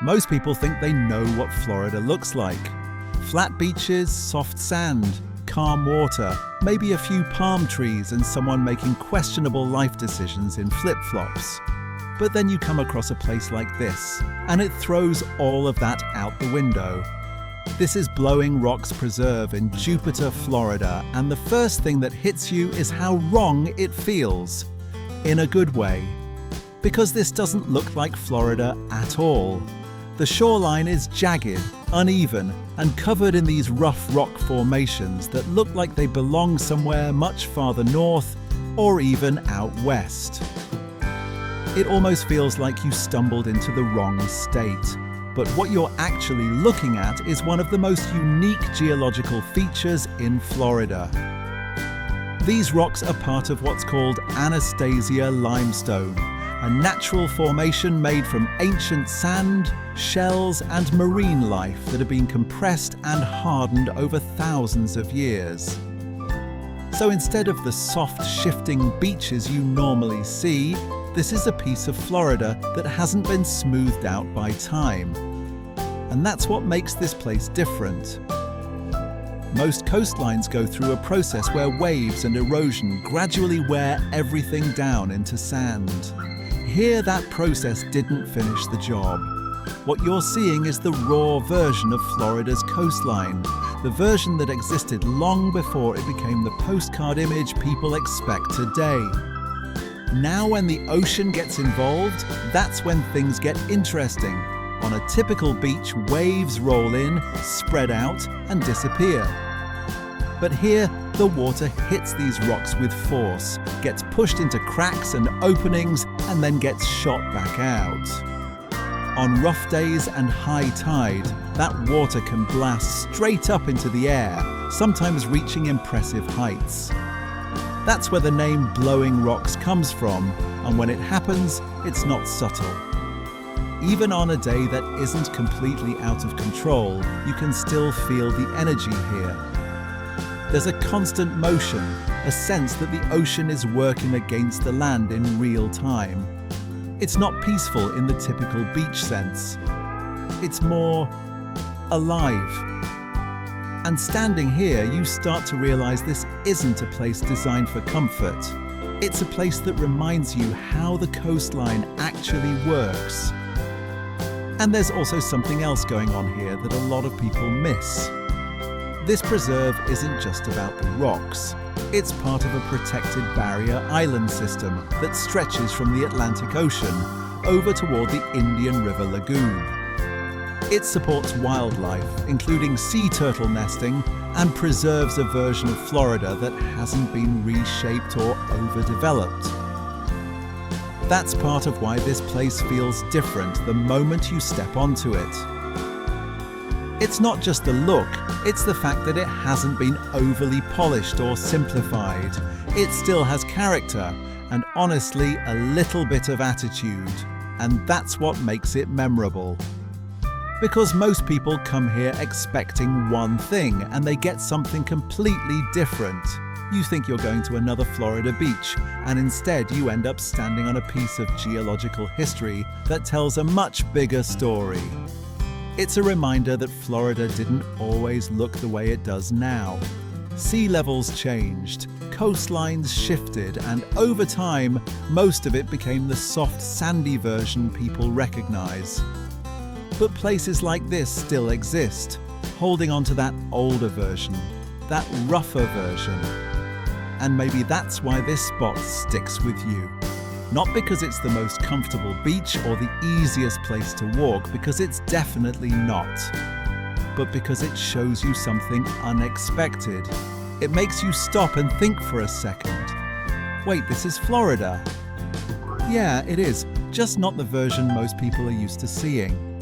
Most people think they know what Florida looks like. Flat beaches, soft sand, calm water, maybe a few palm trees and someone making questionable life decisions in flip-flops. But then you come across a place like this, and it throws all of that out the window. This is Blowing Rocks Preserve in Jupiter, Florida, and the first thing that hits you is how wrong it feels. In a good way. Because this doesn't look like Florida at all. The shoreline is jagged, uneven, and covered in these rough rock formations that look like they belong somewhere much farther north or even out west. It almost feels like you stumbled into the wrong state. But what you're actually looking at is one of the most unique geological features in Florida. These rocks are part of what's called Anastasia limestone, a natural formation made from ancient sand, shells, and marine life that have been compressed and hardened over thousands of years. So instead of the soft, shifting beaches you normally see, this is a piece of Florida that hasn't been smoothed out by time. And that's what makes this place different. Most coastlines go through a process where waves and erosion gradually wear everything down into sand. Here, that process didn't finish the job. What you're seeing is the raw version of Florida's coastline, the version that existed long before it became the postcard image people expect today. Now when the ocean gets involved, that's when things get interesting. On a typical beach, waves roll in, spread out, and disappear. But here, the water hits these rocks with force, gets pushed into cracks and openings, and then gets shot back out. On rough days and high tide, that water can blast straight up into the air, sometimes reaching impressive heights. That's where the name Blowing Rocks comes from, and when it happens, it's not subtle. Even on a day that isn't completely out of control, you can still feel the energy here. There's a constant motion, a sense that the ocean is working against the land in real time. It's not peaceful in the typical beach sense. It's more alive. And standing here, you start to realize this isn't a place designed for comfort. It's a place that reminds you how the coastline actually works. And there's also something else going on here that a lot of people miss. This preserve isn't just about the rocks. It's part of a protected barrier island system that stretches from the Atlantic Ocean over toward the Indian River Lagoon. It supports wildlife, including sea turtle nesting, and preserves a version of Florida that hasn't been reshaped or overdeveloped. That's part of why this place feels different the moment you step onto it. It's not just the look, it's the fact that it hasn't been overly polished or simplified. It still has character, and honestly, a little bit of attitude. And that's what makes it memorable. Because most people come here expecting one thing, and they get something completely different. You think you're going to another Florida beach, and instead you end up standing on a piece of geological history that tells a much bigger story. It's a reminder that Florida didn't always look the way it does now. Sea levels changed, coastlines shifted, and over time, most of it became the soft, sandy version people recognize. But places like this still exist, holding on to that older version, that rougher version. And maybe that's why this spot sticks with you. Not because it's the most comfortable beach or the easiest place to walk, because it's definitely not. But because it shows you something unexpected. It makes you stop and think for a second. Wait, this is Florida. Yeah, it is, just not the version most people are used to seeing.